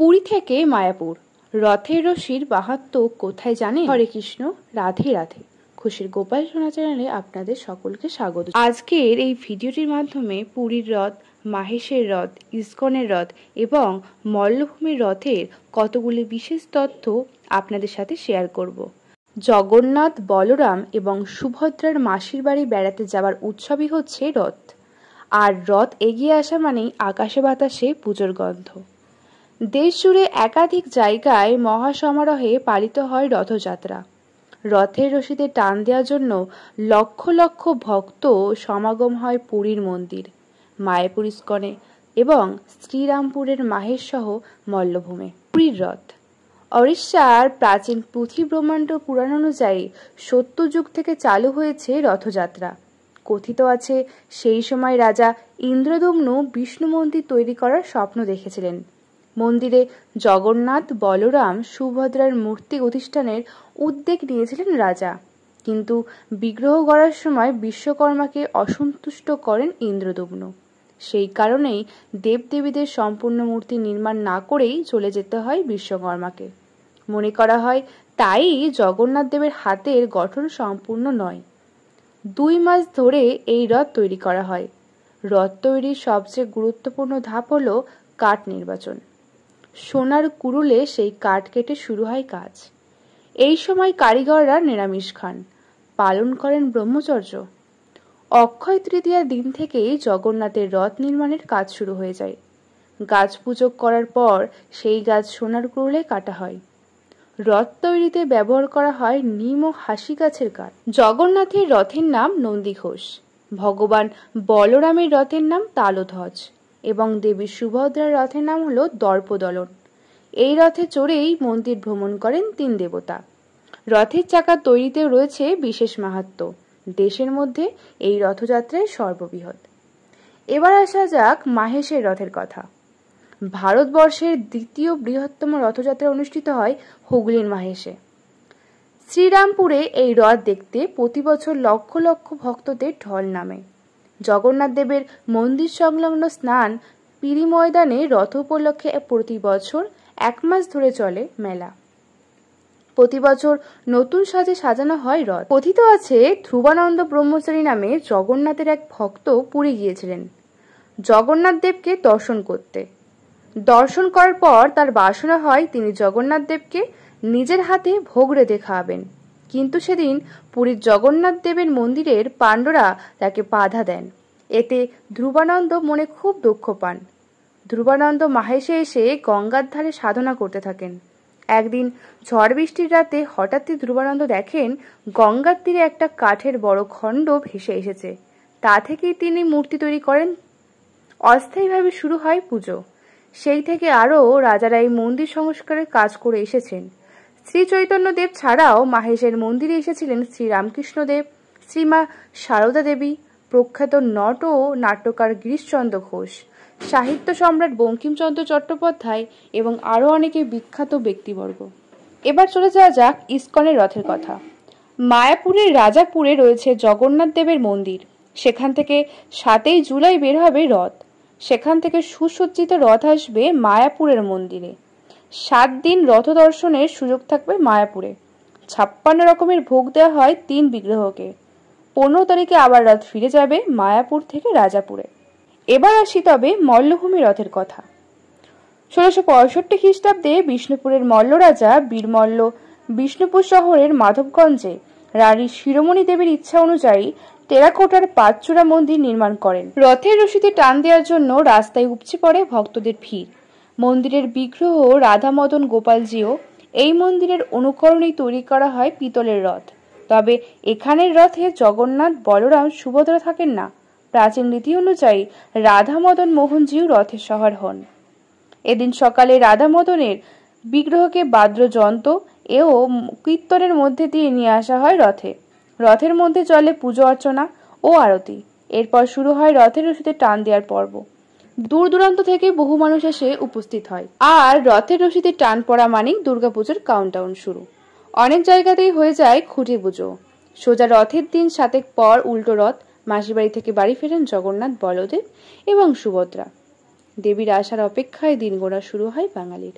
পুরী থেকে মায়াপুর রথের রশির মাহাত্ম্য কোথায় জানেন? হরে কৃষ্ণ, রাধে রাধে। খুশির গোপাল সোনা চ্যানেলে আপনাদের সকলকে স্বাগত। আজকের এই ভিডিওটির মাধ্যমে পুরীর রথ, মাহেশের রথ, ইস্কনের রথ এবং মল্লভূমির রথের কতগুলি বিশেষ তথ্য আপনাদের সাথে শেয়ার করব। জগন্নাথ, বলরাম এবং সুভদ্রার মাসির বাড়ি বেড়াতে যাওয়ার উৎসবই হচ্ছে রথ। আর রথ এগিয়ে আসা মানেই আকাশে বাতাসে পুজোর গন্ধ। দেশ জুড়ে একাধিক জায়গায় মহাসমারোহে পালিত হয় রথযাত্রা। রথের রশিতে টান দেওয়ার জন্য লক্ষ লক্ষ ভক্ত সমাগম হয় পুরীর মন্দির, মায়াপুর ইস্কনে এবং শ্রীরামপুরের মাহেশ সহ মল্লভূমে। পুরীর রথ ওড়িশার প্রাচীন পৃথিবী ব্রহ্মাণ্ড পুরাণ অনুযায়ী সত্যযুগ থেকে চালু হয়েছে রথযাত্রা। কথিত আছে সেই সময় রাজা ইন্দ্রদম্ন বিষ্ণু মন্দির তৈরি করার স্বপ্ন দেখেছিলেন। মন্দিরে জগন্নাথ, বলরাম, সুভদ্রার মূর্তি প্রতিষ্ঠানের উদ্যোগ নিয়েছিলেন রাজা, কিন্তু বিগ্রহ গড়ার সময় বিশ্বকর্মাকে অসন্তুষ্ট করেন ইন্দ্রদম্ন। সেই কারণেই দেবদেবীদের সম্পূর্ণ মূর্তি নির্মাণ না করেই চলে যেতে হয় বিশ্বকর্মাকে। মনে করা হয় তাই জগন্নাথ দেবের হাতের গঠন সম্পূর্ণ নয়। 2 মাস ধরে এই রথ তৈরি করা হয়। রথ তৈরির সবচেয়ে গুরুত্বপূর্ণ ধাপ হলো কাঠ নির্বাচন। সোনার কুড়ুলে সেই কাঠ কেটে শুরু হয় কাজ। এই সময় কারিগররা নিরামিষ খান, পালন করেন ব্রহ্মচর্য। অক্ষয় তৃতীয়ার দিন থেকেই জগন্নাথের রথ নির্মাণের কাজ শুরু হয়ে যায়। গাছ পুজো করার পর সেই গাছ সোনার কুড়ুলে কাটা হয়। রথ তৈরিতে ব্যবহার করা হয় নিম ও হাসি গাছের কাঠ। জগন্নাথের রথের নাম নন্দীঘোষ, ভগবান বলরামের রথের নাম তালধ্বজ এবং দেবী সুভদ্রার রথের নাম হলো দর্পদলন। এই রথে চড়েই মন্দির ভ্রমণ করেন 3 দেবতা। রথের চাকা তৈরিতেও রয়েছে বিশেষ মাহাত্ম্য। দেশের মধ্যে এই রথযাত্রায় সর্ববৃহৎ। এবার আসা যাক মাহেশের রথের কথা। ভারতবর্ষের দ্বিতীয় বৃহত্তম রথযাত্রা অনুষ্ঠিত হয় হুগলির মাহেশে। শ্রীরামপুরে এই রথ দেখতে প্রতি বছর লক্ষ লক্ষ ভক্তদের ঢল নামে। জগন্নাথ দেবের মন্দির সংলগ্ন স্নান পিরি ময়দানে রথ উপলক্ষে প্রতি বছর 1 মাস ধরে চলে মেলা। প্রতি বছর নতুন সাজে সাজানো হয় রথ। কথিত আছে ধ্রুবানন্দ ব্রহ্মচারী নামে জগন্নাথের এক ভক্ত পুরী গিয়েছিলেন জগন্নাথ দেবকে দর্শন করতে। দর্শন করার পর তার বাসনা হয় তিনি জগন্নাথ দেবকে নিজের হাতে ভোগ রেঁধে খাওয়াবেন, কিন্তু সেদিন পুরীর জগন্নাথ দেবের মন্দিরের পাণ্ডরা তাকে বাধা দেন। এতে ধ্রুবানন্দ মনে খুব দুঃখ পান। ধ্রুবানন্দ মাহেশে এসে গঙ্গার ধারে সাধনা করতে থাকেন। একদিন ঝড় বৃষ্টির রাতে হঠাৎই ধ্রুবানন্দ দেখেন গঙ্গার তীরে একটা কাঠের বড় খণ্ড ভেসে এসেছে। তা থেকেই তিনি মূর্তি তৈরি করেন। অস্থায়ীভাবে শুরু হয় পুজো। সেই থেকে আরও রাজারা এই মন্দির সংস্কারের কাজ করে এসেছেন। শ্রী চৈতন্য দেব ছাড়াও মাহেশের মন্দিরে এসেছিলেন শ্রীরামকৃষ্ণদেব, শ্রীমা সারদা দেবী, প্রখ্যাত নট ও নাট্যকার গিরিশচন্দ্র ঘোষ, সাহিত্য সম্রাট বঙ্কিমচন্দ্র চট্টোপাধ্যায় এবং আরও অনেকে বিখ্যাত ব্যক্তিবর্গ। এবার চলে যাওয়া যাক ইস্কনের রথের কথা। মায়াপুরের রাজাপুরে রয়েছে জগন্নাথ দেবের মন্দির। সেখান থেকে 7 জুলাই বের হবে রথ। সেখান থেকে সুসজ্জিত রথ আসবে মায়াপুরের মন্দিরে। 7 দিন রথ দর্শনের সুযোগ থাকবে মায়াপুরে। 56 রকমের ভোগ দেওয়া হয় 3 বিগ্রহকে। 15 তারিখে আবার রথ ফিরে যাবে মায়াপুর থেকে রাজাপুরে। এবার আসি তবে মল্লভূমি রথের কথা। 1665 খ্রিস্টাব্দে বিষ্ণুপুরের মল্ল রাজা বীরমল্ল বিষ্ণুপুর শহরের মাধবগঞ্জে রানী শিরোমণি দেবীর ইচ্ছা অনুযায়ী টেরাকোটার পাঁচচূড়া মন্দির নির্মাণ করেন। রথের রশিতে টান দেওয়ার জন্য রাস্তায় উপচে পড়ে ভক্তদের ভিড়। মন্দিরের বিগ্রহ রাধা মদন গোপালজিও এই মন্দিরের অনুকরণেই তৈরি করা হয় পিতলের রথ। তবে এখানের রথে জগন্নাথ, বলরাম, সুভদ্রা থাকেন না। প্রাচীন রীতি অনুযায়ী রাধা মদন মোহনজিও রথের সওয়ার হন। এদিন সকালে রাধা মদনের বিগ্রহকে বাদ্যযন্ত্র ও কীর্তনের মধ্যে দিয়ে নিয়ে আসা হয় রথে। রথের মধ্যে চলে পুজো অর্চনা ও আরতি। এরপর শুরু হয় রথের রশিতে টান দেওয়ার পর্ব। দূর দূরান্ত থেকে বহু মানুষ এসে উপস্থিত হয়। আর রথের রশিতে টান পড়া মানেই দুর্গাপুজোর কাউন্টডাউন শুরু। অনেক জায়গাতেই হয়ে যায় খুঁটি পুজো। সোজা রথের দিন 7 পর উল্টো রথ। মাসির বাড়ি থেকে বাড়ি ফেরেন জগন্নাথ, বলদেব এবং সুভদ্রা। দেবীর আসার অপেক্ষায় দিন গোনা শুরু হয় বাঙালির।